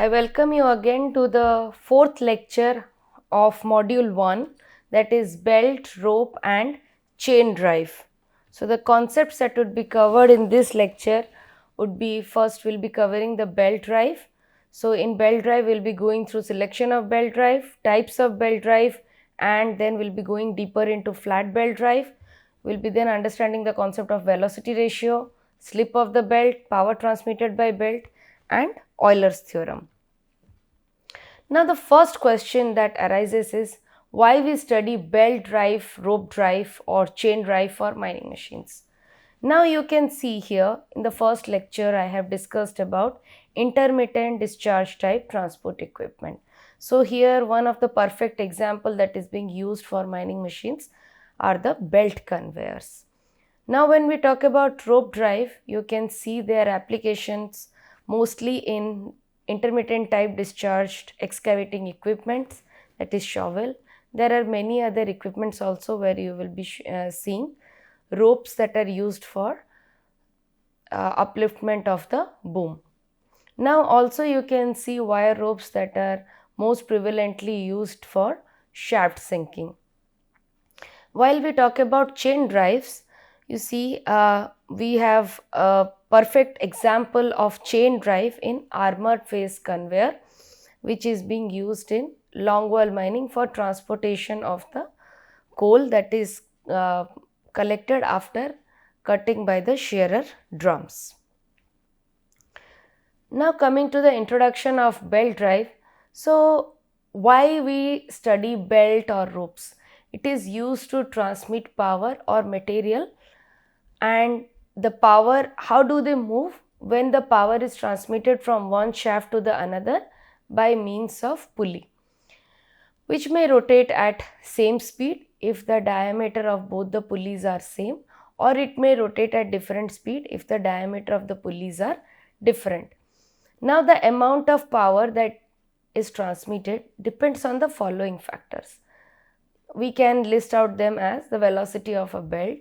I welcome you again to the fourth lecture of module 1, that is belt, rope and chain drive. So the concepts that would be covered in this lecture would be, first we'll be covering the belt drive. So in belt drive we'll be going through selection of belt drive, types of belt drive, and then we'll be going deeper into flat belt drive. We'll be then understanding the concept of velocity ratio, slip of the belt, power transmitted by belt, and Euler's theorem. Now the first question that arises is why we study belt drive, rope drive or chain drive for mining machines. Now you can see here in the first lecture I have discussed about intermittent discharge type transport equipment. So here one of the perfect example that is being used for mining machines are the belt conveyors. Now when we talk about rope drive, you can see their applications mostly in intermittent type discharged excavating equipments, that is shovel. There are many other equipments also where you will be seeing ropes that are used for upliftment of the boom. Now also you can see wire ropes that are most prevalently used for shaft sinking. While we talk about chain drives, you see we have a perfect example of chain drive in armored face conveyor, which is being used in longwall mining for transportation of the coal that is collected after cutting by the shearer drums. Now coming to the introduction of belt drive. So why we study belt or ropes? It is used to transmit power or material, and the power, how do they move? When the power is transmitted from one shaft to the another by means of pulley, which may rotate at same speed if the diameter of both the pulleys are same, or it may rotate at different speed if the diameter of the pulleys are different. Now the amount of power that is transmitted depends on the following factors. We can list out them as the velocity of a belt,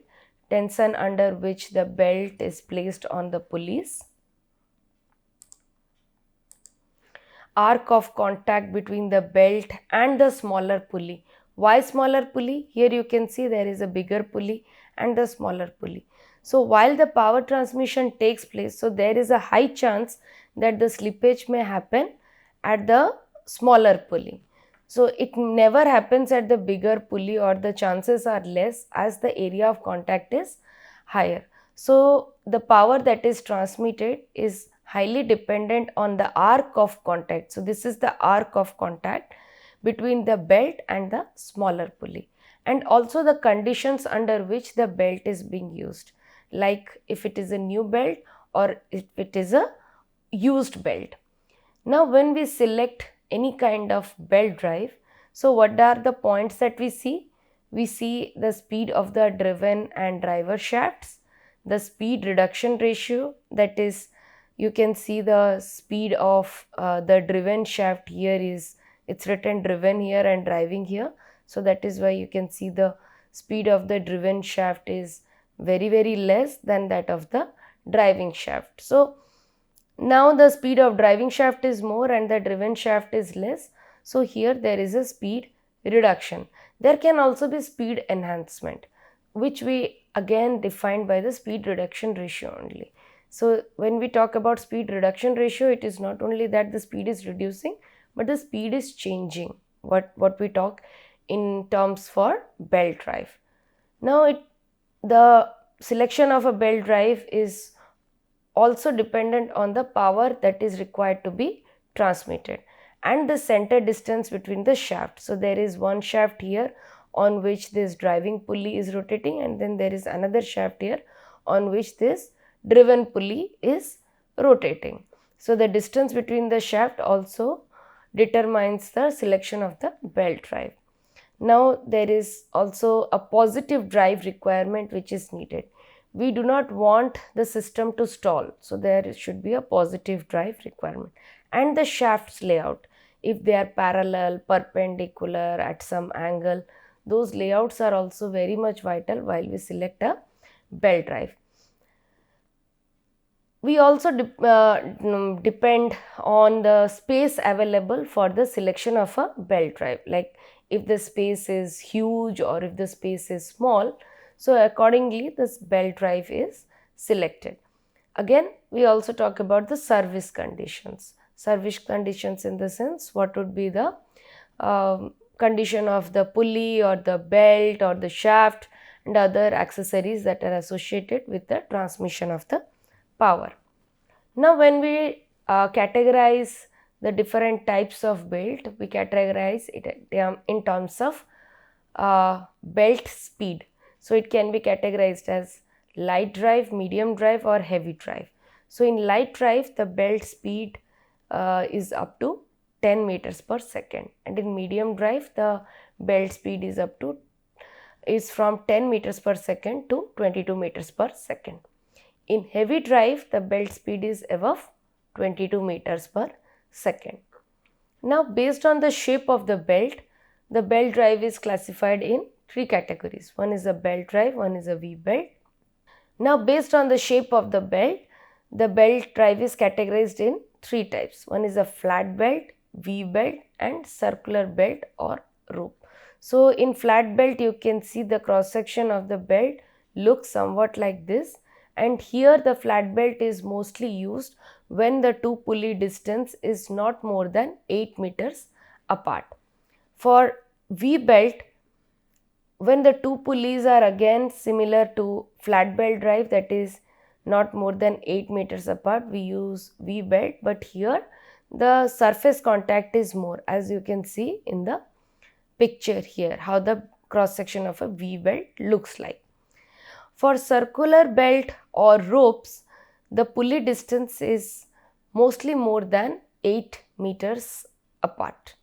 tension under which the belt is placed on the pulleys, arc of contact between the belt and the smaller pulley. Why smaller pulley? Here you can see there is a bigger pulley and the smaller pulley. So while the power transmission takes place, so there is a high chance that the slippage may happen at the smaller pulley. So it never happens at the bigger pulley, or the chances are less as the area of contact is higher. So the power that is transmitted is highly dependent on the arc of contact. So this is the arc of contact between the belt and the smaller pulley, and also the conditions under which the belt is being used, like if it is a new belt or if it is a used belt. Now when we select any kind of belt drive, so what are the points that we see? We see the speed of the driven and driver shafts, the speed reduction ratio, that is you can see the speed of the driven shaft here is, it's written driven here and driving here. So that is why you can see the speed of the driven shaft is very less than that of the driving shaft. So now the speed of driving shaft is more and the driven shaft is less. So here there is a speed reduction. There can also be speed enhancement, which we again defined by the speed reduction ratio only. So when we talk about speed reduction ratio, it is not only that the speed is reducing, but the speed is changing, what we talk in terms for belt drive. Now the selection of a belt drive is also dependent on the power that is required to be transmitted and the center distance between the shaft. So there is one shaft here on which this driving pulley is rotating, and then there is another shaft here on which this driven pulley is rotating. So the distance between the shaft also determines the selection of the belt drive. Now there is also a positive drive requirement which is needed. We do not want the system to stall, so there should be a positive drive requirement. And the shafts layout, if they are parallel, perpendicular, at some angle, those layouts are also very much vital while we select a belt drive. We also depend on the space available for the selection of a belt drive, like if the space is huge or if the space is small, so accordingly this belt drive is selected. Again, we also talk about the service conditions. Service conditions in the sense, what would be the condition of the pulley or the belt or the shaft and other accessories that are associated with the transmission of the power. Now, when we categorize the different types of belt, we categorize it in terms of belt speed. So, it can be categorized as light drive, medium drive, or heavy drive. So, in light drive, the belt speed is up to 10 meters per second, and in medium drive, the belt speed is from 10 meters per second to 22 meters per second. In heavy drive, the belt speed is above 22 meters per second. Now, based on the shape of the belt drive is classified in three categories. One is a belt drive, one is a V belt. Now, based on the shape of the belt drive is categorized in three types. One is a flat belt, V belt, and circular belt or rope. So, in flat belt, you can see the cross section of the belt looks somewhat like this, and here the flat belt is mostly used when the two pulley distance is not more than 8 meters apart. For V belt, when the two pulleys are again similar to flat belt drive, that is not more than 8 meters apart, we use V belt, but here the surface contact is more, as you can see in the picture here, how the cross section of a V belt looks like. For circular belt or ropes, the pulley distance is mostly more than 8 meters apart.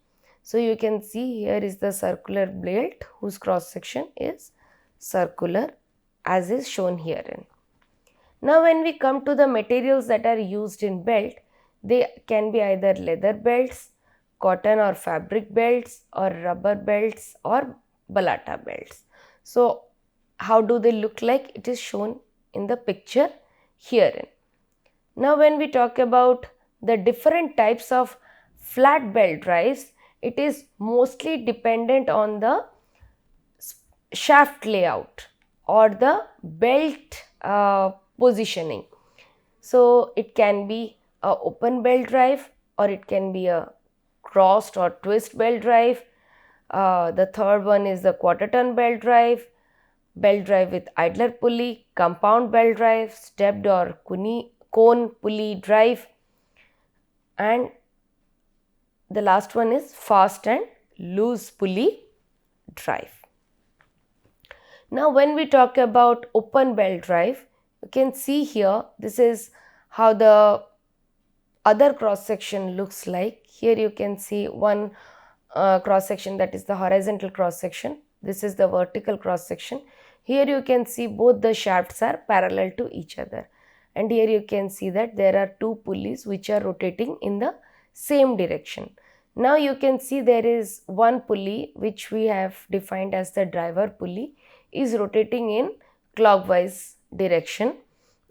So, you can see here is the circular belt whose cross section is circular, as is shown herein. Now, when we come to the materials that are used in belt, they can be either leather belts, cotton or fabric belts, or rubber belts, or balata belts. So, how do they look like? It is shown in the picture herein. Now, when we talk about the different types of flat belt drives, it is mostly dependent on the shaft layout or the belt positioning. So, it can be a open belt drive, or it can be a crossed or twist belt drive. The third one is the quarter turn belt drive with idler pulley, compound belt drive, stepped or cone pulley drive, and the last one is fast and loose pulley drive. Now, when we talk about open belt drive, you can see here, this is how the other cross section looks like. Here you can see one cross section, that is the horizontal cross section. This is the vertical cross section. Here you can see both the shafts are parallel to each other, and here you can see that there are two pulleys which are rotating in the same direction. Now, you can see there is one pulley which we have defined as the driver pulley is rotating in clockwise direction,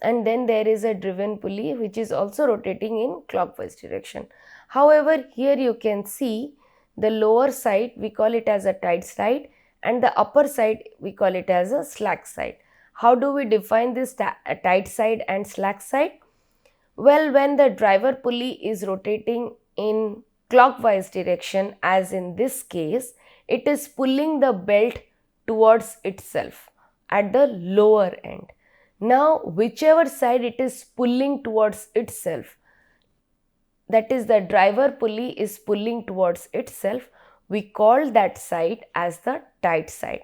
and then there is a driven pulley which is also rotating in clockwise direction. However, here you can see the lower side, we call it as a tight side, and the upper side we call it as a slack side. How do we define this tight side and slack side? Well, when the driver pulley is rotating in clockwise direction, as in this case, it is pulling the belt towards itself at the lower end. Now, whichever side it is pulling towards itself, that is the driver pulley is pulling towards itself, we call that side as the tight side,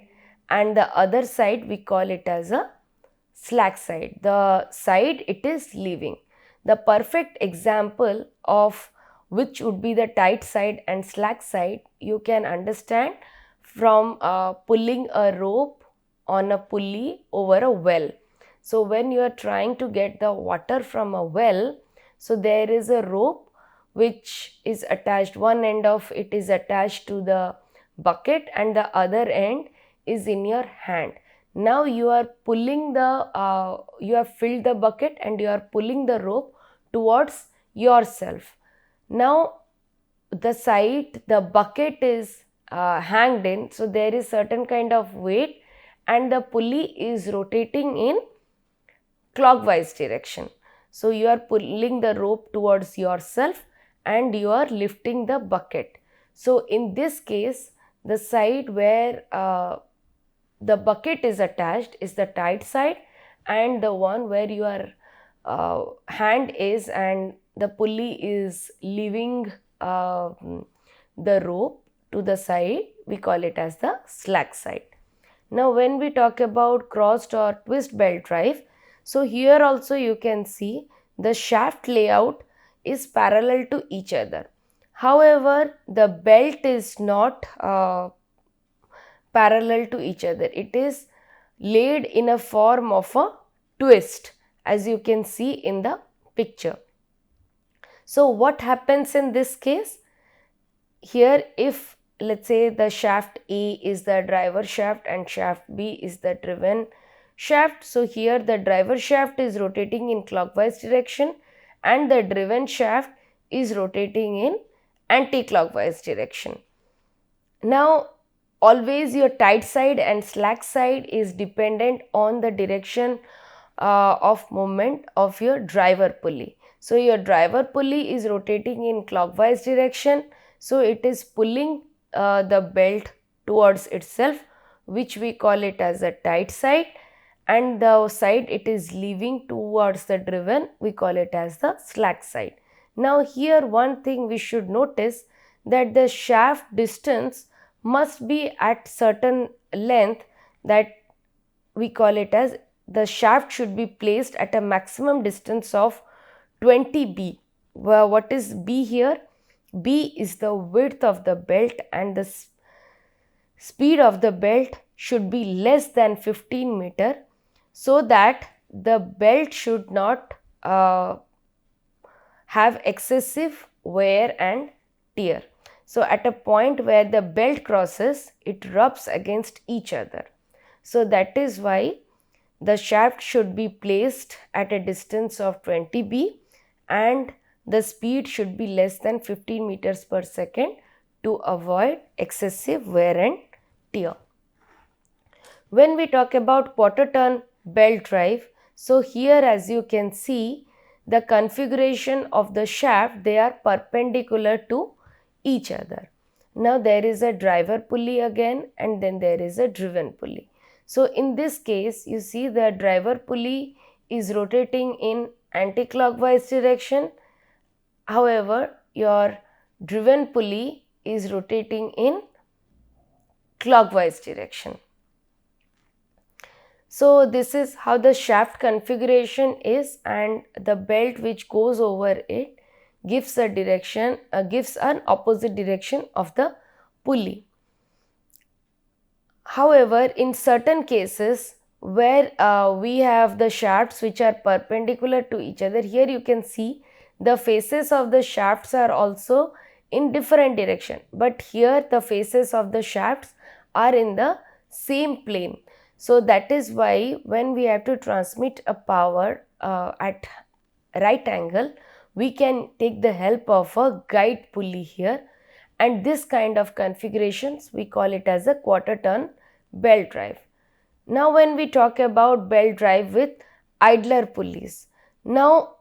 and the other side we call it as a slack side, the side it is leaving. The perfect example of which would be the tight side and slack side you can understand from pulling a rope on a pulley over a well. So, when you are trying to get the water from a well, so there is a rope which is attached, one end of it is attached to the bucket and the other end is in your hand. Now you are pulling you have filled the bucket and you are pulling the rope towards yourself. Now the side the bucket is hanged in, so there is certain kind of weight and the pulley is rotating in clockwise direction. So you are pulling the rope towards yourself and you are lifting the bucket. So in this case, the side where the bucket is attached is the tight side, and the one where your hand is and the pulley is leaving the rope to the side, we call it as the slack side. Now when we talk about crossed or twist belt drive, so here also you can see the shaft layout is parallel to each other. However, the belt is not parallel to each other. It is laid in a form of a twist, as you can see in the picture. So what happens in this case? Here, if let's say the shaft A is the driver shaft and shaft B is the driven shaft, so here the driver shaft is rotating in clockwise direction and the driven shaft is rotating in anti-clockwise direction. Now always your tight side and slack side is dependent on the direction of movement of your driver pulley. So your driver pulley is rotating in clockwise direction, so it is pulling the belt towards itself, which we call it as a tight side, and the side it is leaving towards the driven, we call it as the slack side. Now here one thing we should notice, that the shaft distance must be at certain length, that we call it as the shaft should be placed at a maximum distance of 20 B. Well, what is B here? B is the width of the belt and the speed of the belt should be less than 15 meter, so that the belt should not have excessive wear and tear. So at a point where the belt crosses, it rubs against each other. So that is why the shaft should be placed at a distance of 20 B and the speed should be less than 15 meters per second to avoid excessive wear and tear. When we talk about quarter turn belt drive, so here as you can see, the configuration of the shaft, they are perpendicular to each other. Now there is a driver pulley again and then there is a driven pulley. So in this case, you see the driver pulley is rotating in anti-clockwise direction. However, your driven pulley is rotating in clockwise direction. So this is how the shaft configuration is, and the belt which goes over it gives a direction, gives an opposite direction of the pulley. However, in certain cases where we have the shafts which are perpendicular to each other, here you can see the faces of the shafts are also in different direction, but here the faces of the shafts are in the same plane. So that is why when we have to transmit a power at right angle, we can take the help of a guide pulley here, and this kind of configurations we call it as a quarter turn belt drive. Now when we talk about belt drive with idler pulleys, now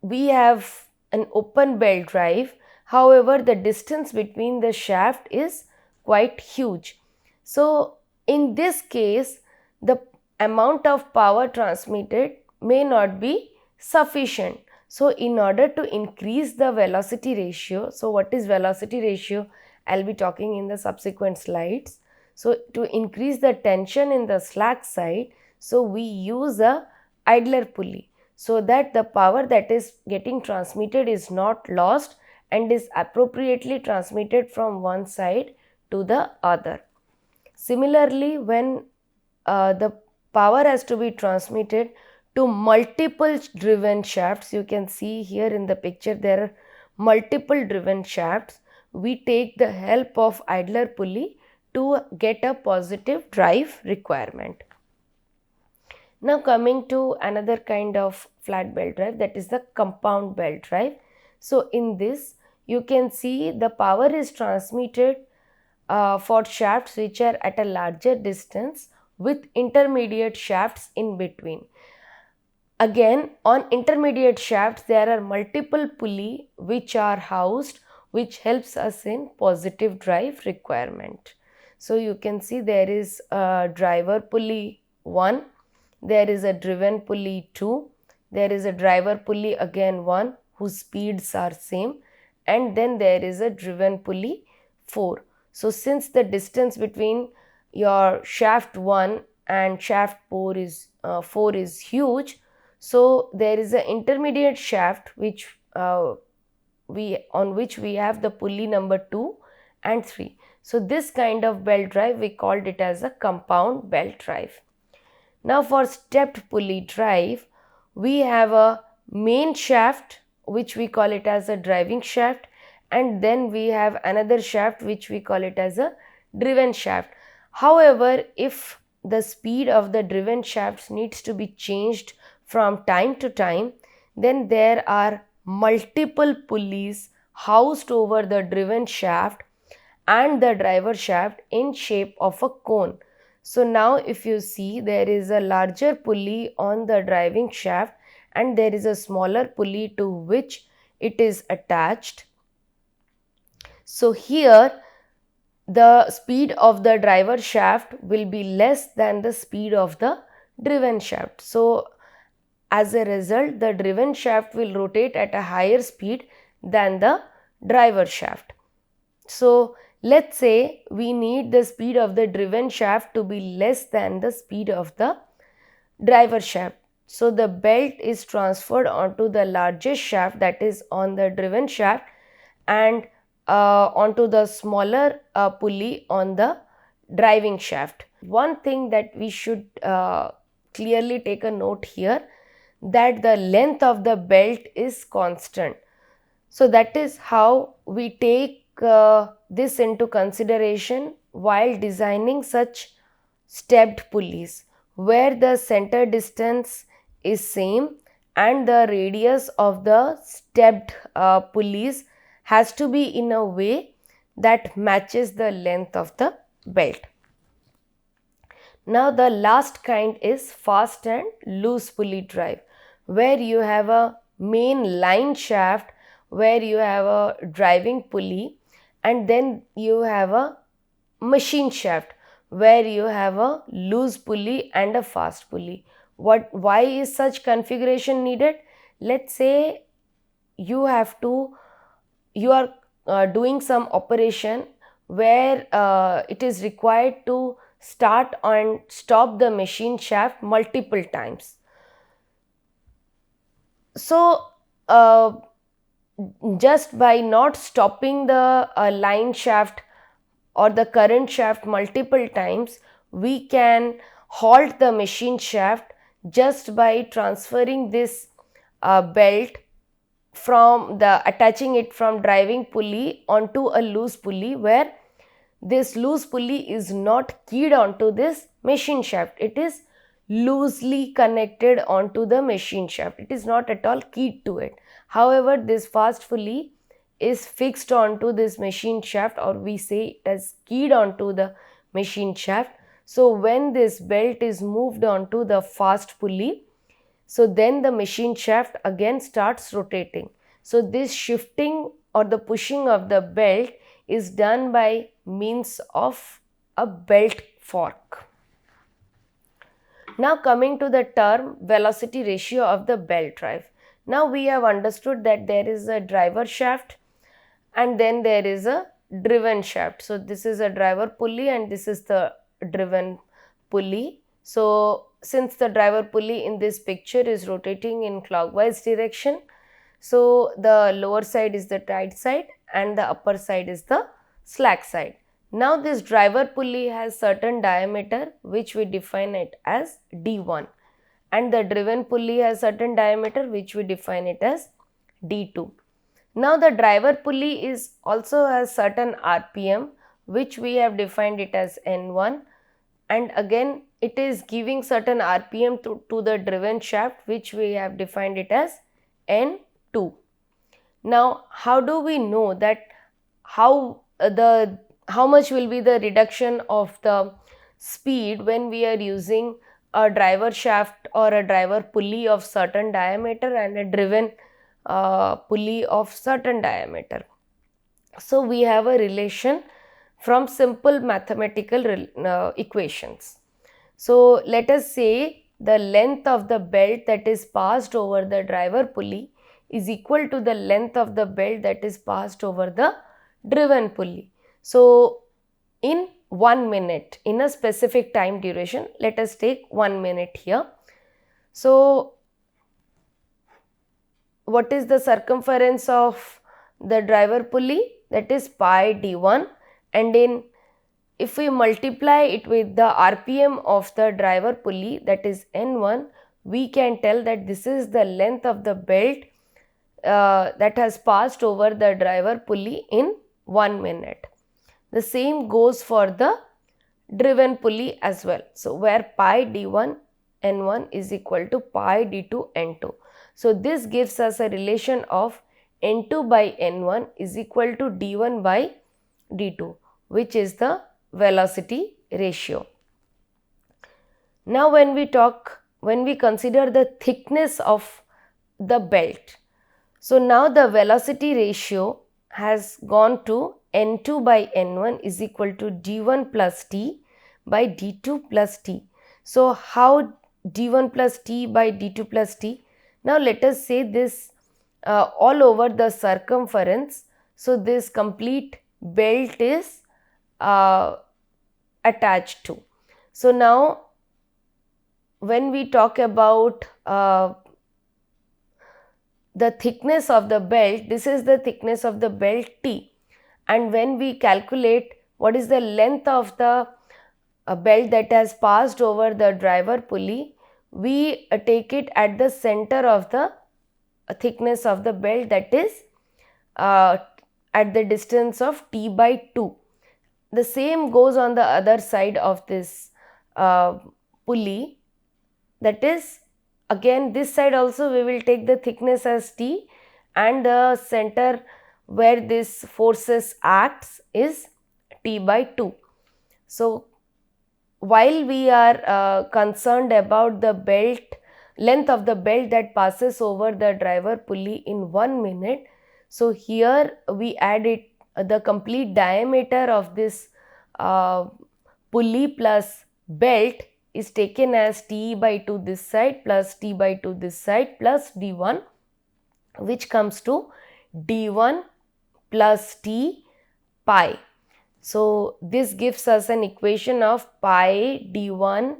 we have an open belt drive, however the distance between the shaft is quite huge. So in this case, the amount of power transmitted may not be sufficient. So in order to increase the velocity ratio, so what is velocity ratio? I'll be talking in the subsequent slides. So to increase the tension in the slack side, so we use a idler pulley, so that the power that is getting transmitted is not lost and is appropriately transmitted from one side to the other. Similarly, when the power has to be transmitted to multiple driven shafts, you can see here in the picture there are multiple driven shafts, we take the help of idler pulley to get a positive drive requirement. Now coming to another kind of flat belt drive, that is the compound belt drive. So in this you can see the power is transmitted for shafts which are at a larger distance with intermediate shafts in between. Again, on intermediate shafts there are multiple pulley which are housed, which helps us in positive drive requirement. So you can see there is a driver pulley 1, there is a driven pulley 2, there is a driver pulley again 1 whose speeds are same, and then there is a driven pulley 4. So since the distance between your shaft 1 and shaft 4 is huge, so there is an intermediate shaft which on which we have the pulley number 2 and 3. So this kind of belt drive we called it as a compound belt drive. Now for stepped pulley drive, we have a main shaft which we call it as a driving shaft, and then we have another shaft which we call it as a driven shaft. However, if the speed of the driven shafts needs to be changed from time to time, then there are multiple pulleys housed over the driven shaft and the driver shaft in shape of a cone. So now if you see, there is a larger pulley on the driving shaft and there is a smaller pulley to which it is attached. So here the speed of the driver shaft will be less than the speed of the driven shaft. So as a result, the driven shaft will rotate at a higher speed than the driver shaft. So let's say we need the speed of the driven shaft to be less than the speed of the driver shaft. So the belt is transferred onto the largest shaft, that is on the driven shaft, and onto the smaller pulley on the driving shaft. One thing that we should clearly take a note here, that the length of the belt is constant. So that is how we take this into consideration while designing such stepped pulleys, where the center distance is same and the radius of the stepped pulleys has to be in a way that matches the length of the belt. Now the last kind is fast and loose pulley drive, where you have a main line shaft where you have a driving pulley, and then you have a machine shaft where you have a loose pulley and a fast pulley. Why is such configuration needed? Let's say you are doing some operation where it is required to start and stop the machine shaft multiple times. So just by not stopping the line shaft or the current shaft multiple times, we can halt the machine shaft just by transferring this belt from attaching it from driving pulley onto a loose pulley, where this loose pulley is not keyed onto this machine shaft. It is loosely connected onto the machine shaft. It is not at all keyed to it. However, this fast pulley is fixed onto this machine shaft, or we say it is keyed onto the machine shaft. So when this belt is moved onto the fast pulley, so then the machine shaft again starts rotating. So this shifting or the pushing of the belt is done by means of a belt fork. Now coming to the term velocity ratio of the belt drive. Now we have understood that there is a driver shaft and then there is a driven shaft. So this is a driver pulley and this is the driven pulley. So since the driver pulley in this picture is rotating in clockwise direction, so the lower side is the tight side and the upper side is the slack side. Now this driver pulley has certain diameter which we define it as D1, and the driven pulley has certain diameter which we define it as D2. Now the driver pulley is also has certain RPM which we have defined it as N1, and again it is giving certain RPM to the driven shaft, which we have defined it as N2. Now, how do we know that how much will be the reduction of the speed when we are using a driver shaft or a driver pulley of certain diameter and a driven pulley of certain diameter? So we have a relation from simple mathematical equations. So let us say the length of the belt that is passed over the driver pulley is equal to the length of the belt that is passed over the driven pulley. So in 1 minute, in a specific time duration, let us take 1 minute here. So what is the circumference of the driver pulley? That is pi d1, and if we multiply it with the RPM of the driver pulley, that is N1, we can tell that this is the length of the belt that has passed over the driver pulley in 1 minute. The same goes for the driven pulley as well. So where pi d1 N1 is equal to pi d2 N2. So this gives us a relation of N2 by N1 is equal to d1 by d2, which is the velocity ratio. Now when we consider the thickness of the belt, so now the velocity ratio has gone to N2 by N1 is equal to d1 plus t by d2 plus t. So how d1 plus t by d2 plus t? Now let us say this all over the circumference. So this complete belt is attached to. So now when we talk about the thickness of the belt, this is the thickness of the belt T, and when we calculate what is the length of the belt that has passed over the driver pulley, we take it at the center of the thickness of the belt, that is at the distance of T by 2. The same goes on the other side of this pulley, that is again this side also we will take the thickness as T, and the center where this forces acts is T by 2. So while we are concerned about the belt length of the belt that passes over the driver pulley in 1 minute, so here we add it the complete diameter of this pulley plus belt is taken as T by 2 this side plus T by 2 this side plus d1, which comes to d1 plus T pi. So this gives us an equation of pi d1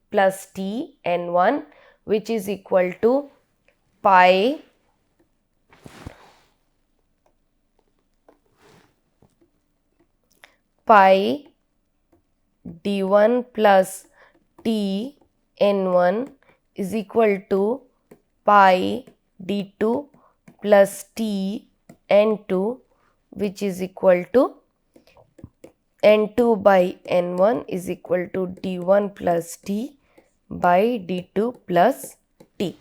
plus T N1, which is equal to pi d1 plus T N1 is equal to pi d2 plus T N2, which is equal to N2 by N1 is equal to d1 plus T by d2 plus T.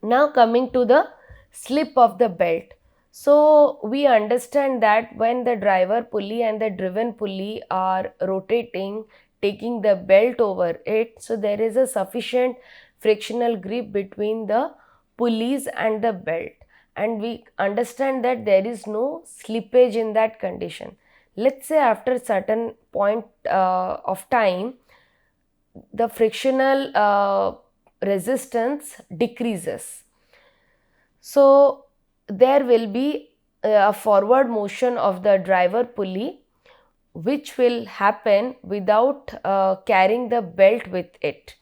Now coming to the slip of the belt. So we understand that when the driver pulley and the driven pulley are rotating, taking the belt over it, so there is a sufficient frictional grip between the pulleys and the belt, and we understand that there is no slippage in that condition. Let's say after a certain point of time, the frictional resistance decreases. So there will be a forward motion of the driver pulley, which will happen without carrying the belt with it.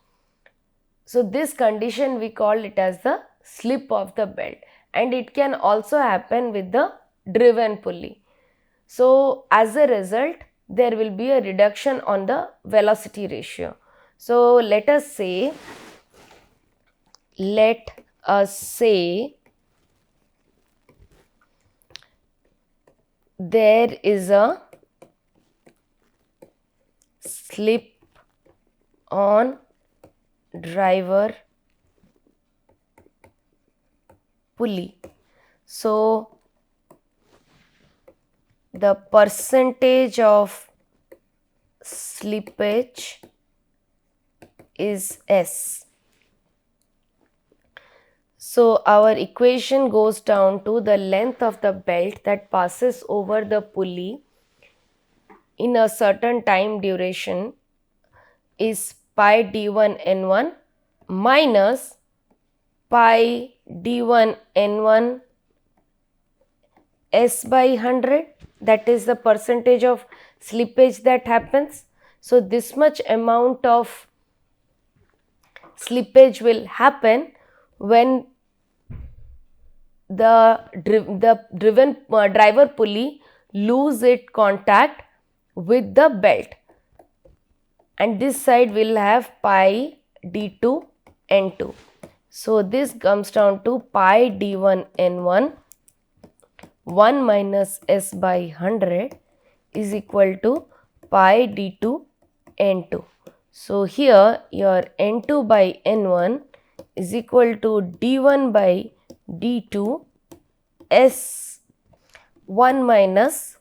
So this condition we call it as the slip of the belt, and it can also happen with the driven pulley. So as a result, there will be a reduction on the velocity ratio. So let us say there is a slip on driver pulley. So the percentage of slippage is S. So our equation goes down to the length of the belt that passes over the pulley in a certain time duration is pi d1 n1 minus pi d1 n1 S by 100, that is the percentage of slippage that happens. So this much amount of slippage will happen when the driven driver pulley lose its contact with the belt, and this side will have pi d2 n2. So this comes down to pi d1 n1 1 minus S by 100 is equal to pi d2 n2. So here your n2 by n1 is equal to d1 by d2 S 1 minus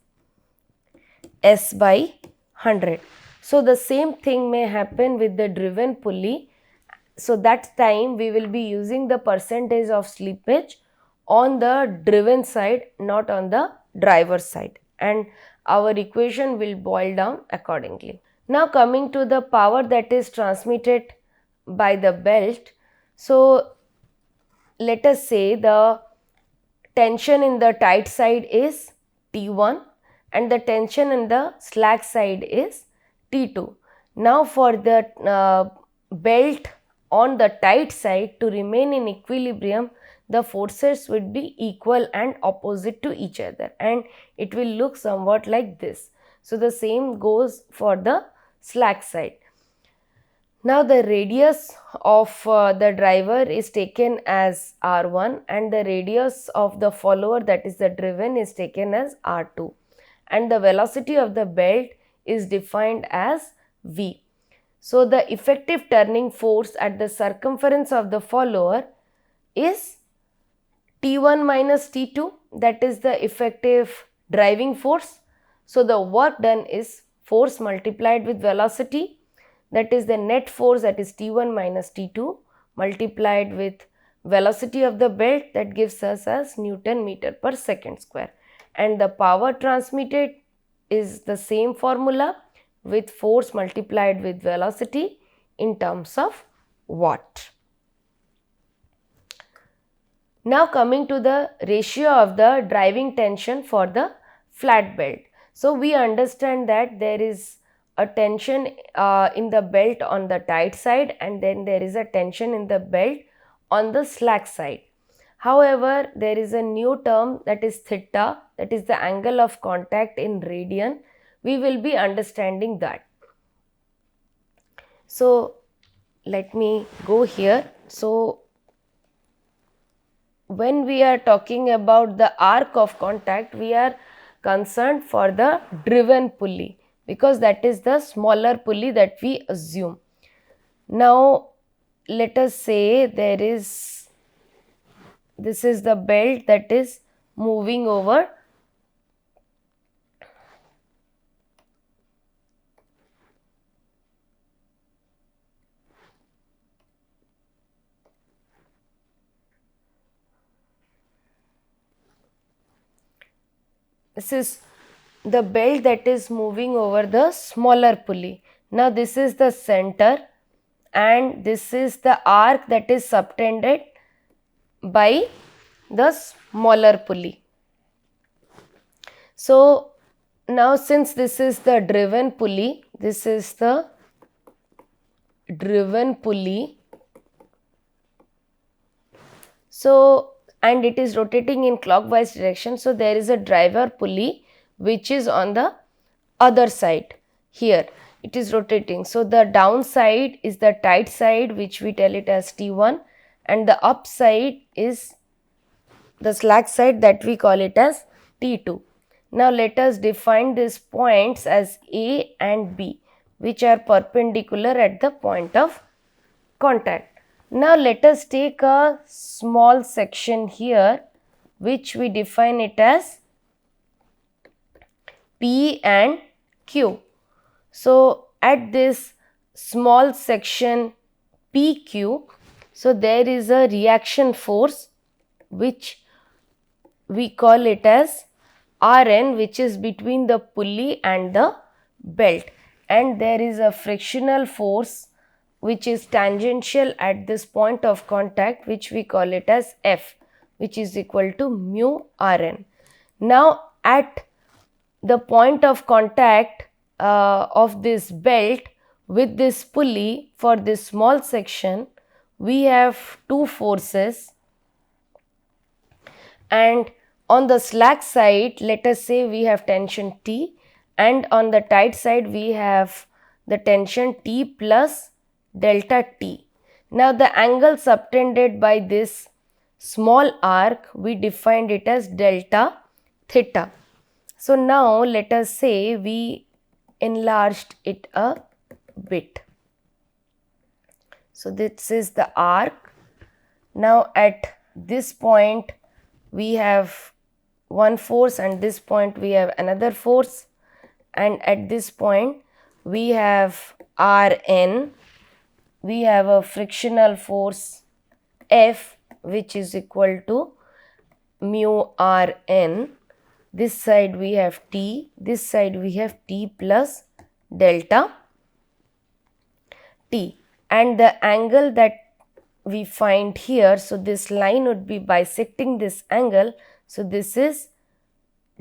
S by 100. So the same thing may happen with the driven pulley. So that time we will be using the percentage of slippage on the driven side, not on the driver side, and our equation will boil down accordingly. Now coming to the power that is transmitted by the belt. So let us say the tension in the tight side is T1 and the tension in the slack side is T2. Now for the belt on the tight side to remain in equilibrium, the forces would be equal and opposite to each other, and it will look somewhat like this. So the same goes for the slack side. Now the radius of the driver is taken as R1 and the radius of the follower, that is the driven, is taken as R2, and the velocity of the belt is defined as V. So the effective turning force at the circumference of the follower is T1 minus T2, that is the effective driving force. So the work done is force multiplied with velocity, that is the net force, that is T1 minus T2 multiplied with velocity of the belt, that gives us as Newton meter per second square, and the power transmitted is the same formula with force multiplied with velocity in terms of watt. Now coming to the ratio of the driving tension for the flat belt. So we understand that there is a tension in the belt on the tight side, and then there is a tension in the belt on the slack side. However, there is a new term, that is theta, that is the angle of contact in radian. We will be understanding that. So let me go here. So when we are talking about the arc of contact, we are concerned for the driven pulley, because that is the smaller pulley that we assume. Now let us say this is the belt that is moving over the belt that is moving over the smaller pulley. Now this is the center and this is the arc that is subtended by the smaller pulley. So now since this is the driven pulley, this is the driven pulley. So and it is rotating in clockwise direction. So there is a driver pulley which is on the other side. Here it is rotating. So the downside is the tight side, which we tell it as T1, and the upside is the slack side, that we call it as T2. Now let us define these points as A and B, which are perpendicular at the point of contact. Now let us take a small section here which we define it as P and Q. So at this small section PQ, so there is a reaction force which we call it as Rn, which is between the pulley and the belt, and there is a frictional force which is tangential at this point of contact, which we call it as F, which is equal to mu Rn. Now at the point of contact of this belt with this pulley for this small section, we have two forces, and on the slack side, let us say we have tension T, and on the tight side we have the tension T plus delta T. Now the angle subtended by this small arc, we defined it as delta theta. So now let us say we enlarged it a bit. So this is the arc. Now at this point we have one force, and this point we have another force, and at this point we have Rn, we have a frictional force F, which is equal to mu Rn. This side we have T, this side we have T plus delta T, and the angle that we find here, so this line would be bisecting this angle, so this is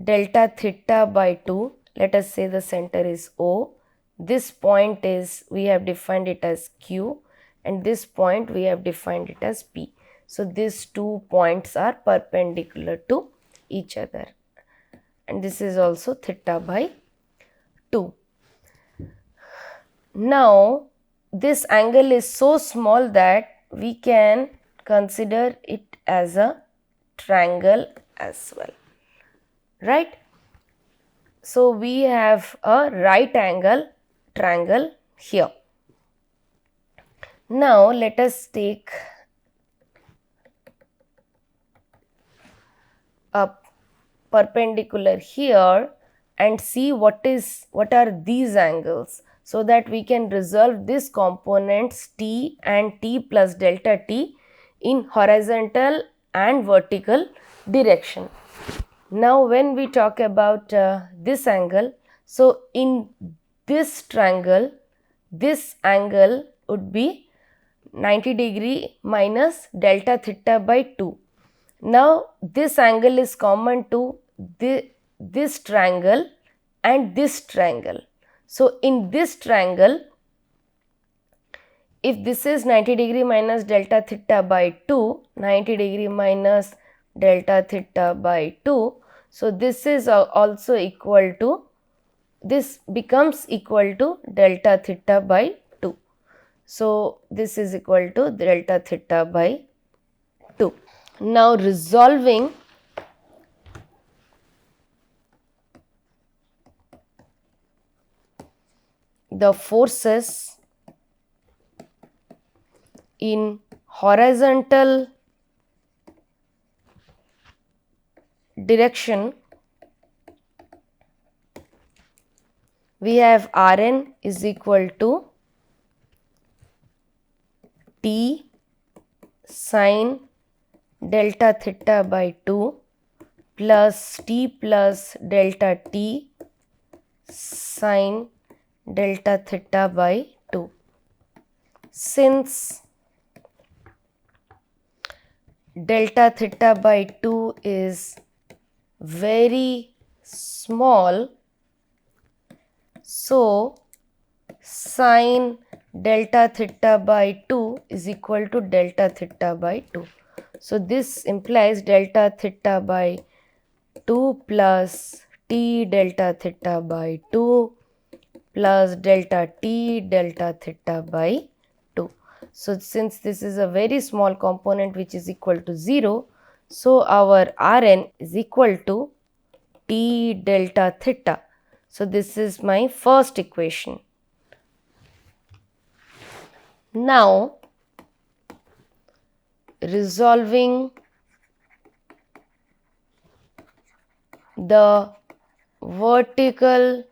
delta theta by 2. Let us say the center is O, this point is, we have defined it as Q, and this point we have defined it as P. So these 2 points are perpendicular to each other, and this is also theta by 2. Now this angle is so small that we can consider it as a triangle as well, right? So we have a right angle triangle here. Now let us take a perpendicular here and see what are these angles, so that we can resolve this components T and T plus delta T in horizontal and vertical direction. Now when we talk about this angle, so in this triangle, this angle would be 90 degree minus delta theta by 2. Now this angle is common to this triangle and this triangle. So in this triangle, if this is 90 degree minus delta theta by 2, 90 degree minus delta theta by 2, so this is also equal to, this becomes equal to delta theta by 2. So this is equal to delta theta by 2. Now resolving the forces in horizontal direction, we have Rn is equal to T sine delta theta by 2 plus T plus delta T sine delta theta by 2. Since delta theta by 2 is very small, so sine delta theta by 2 is equal to delta theta by 2. So this implies delta theta by 2 plus T delta theta by 2 plus delta T delta theta by 2. So since this is a very small component which is equal to 0, so our Rn is equal to T delta theta. So this is my first equation. Now, resolving the vertical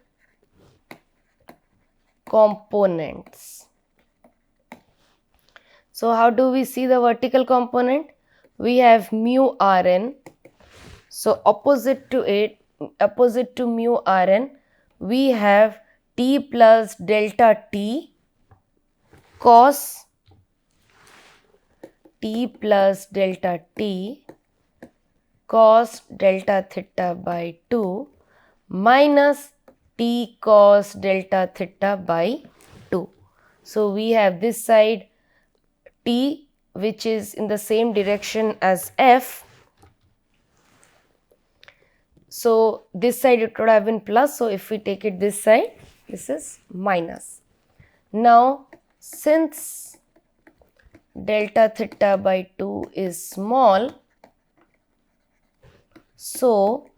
components. So how do we see the vertical component? We have mu Rn. So opposite to mu Rn, we have T plus delta T cos T plus delta T cos delta theta by 2 minus T cos delta theta by 2. So we have this side T, which is in the same direction as F. So this side it would have been plus. So if we take it this side, this is minus. Now since delta theta by 2 is small, so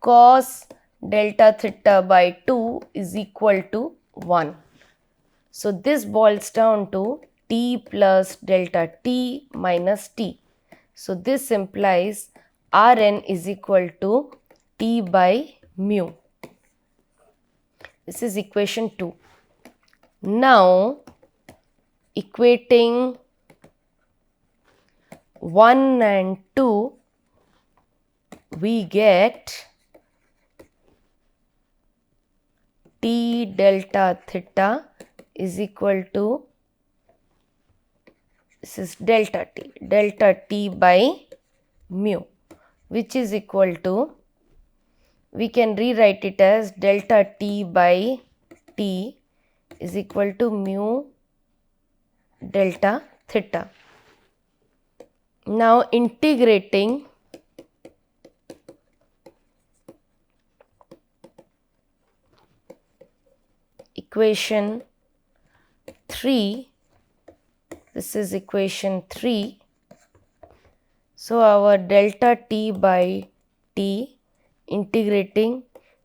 cos delta theta by 2 is equal to 1. So this boils down to T plus delta T minus T. So this implies Rn is equal to T by mu. This is equation 2. Now equating 1 and 2, we get T delta theta is equal to, this is delta T by mu, which is equal to, we can rewrite it as delta T by T is equal to mu delta theta. Now integrating equation 3, this is equation 3. So our delta T by T integrating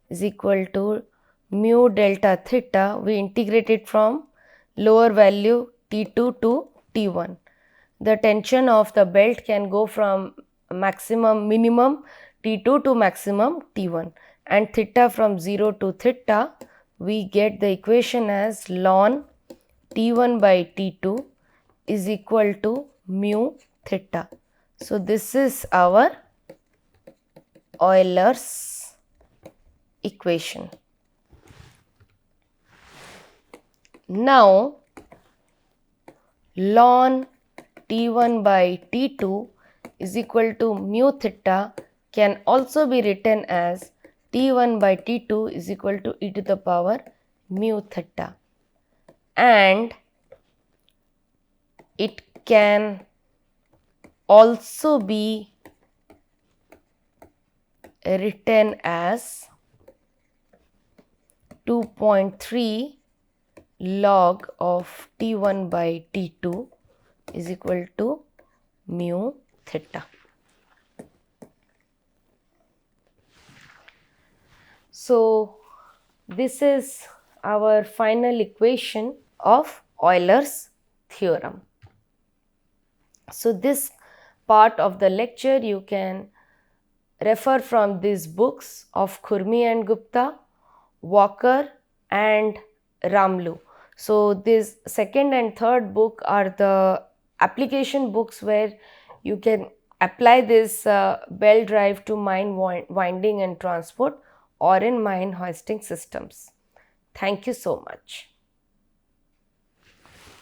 is equal to mu delta theta. We integrate it from lower value T2 to T1. The tension of the belt can go from minimum T2 to maximum T1, and theta from 0 to theta, we get the equation as ln T1 by T2 is equal to mu theta. So this is our Euler's equation. Now ln T1 by T2 is equal to mu theta can also be written as T1 by T2 is equal to e to the power mu theta, and it can also be written as 2.3 log of T1 by T2 is equal to mu theta. So this is our final equation of Euler's theorem. So this part of the lecture you can refer from these books of Khurmi and Gupta, Walker and Ramlu. So this second and third book are the application books where you can apply this belt drive to mine winding and transport or in mine hoisting systems. Thank you so much.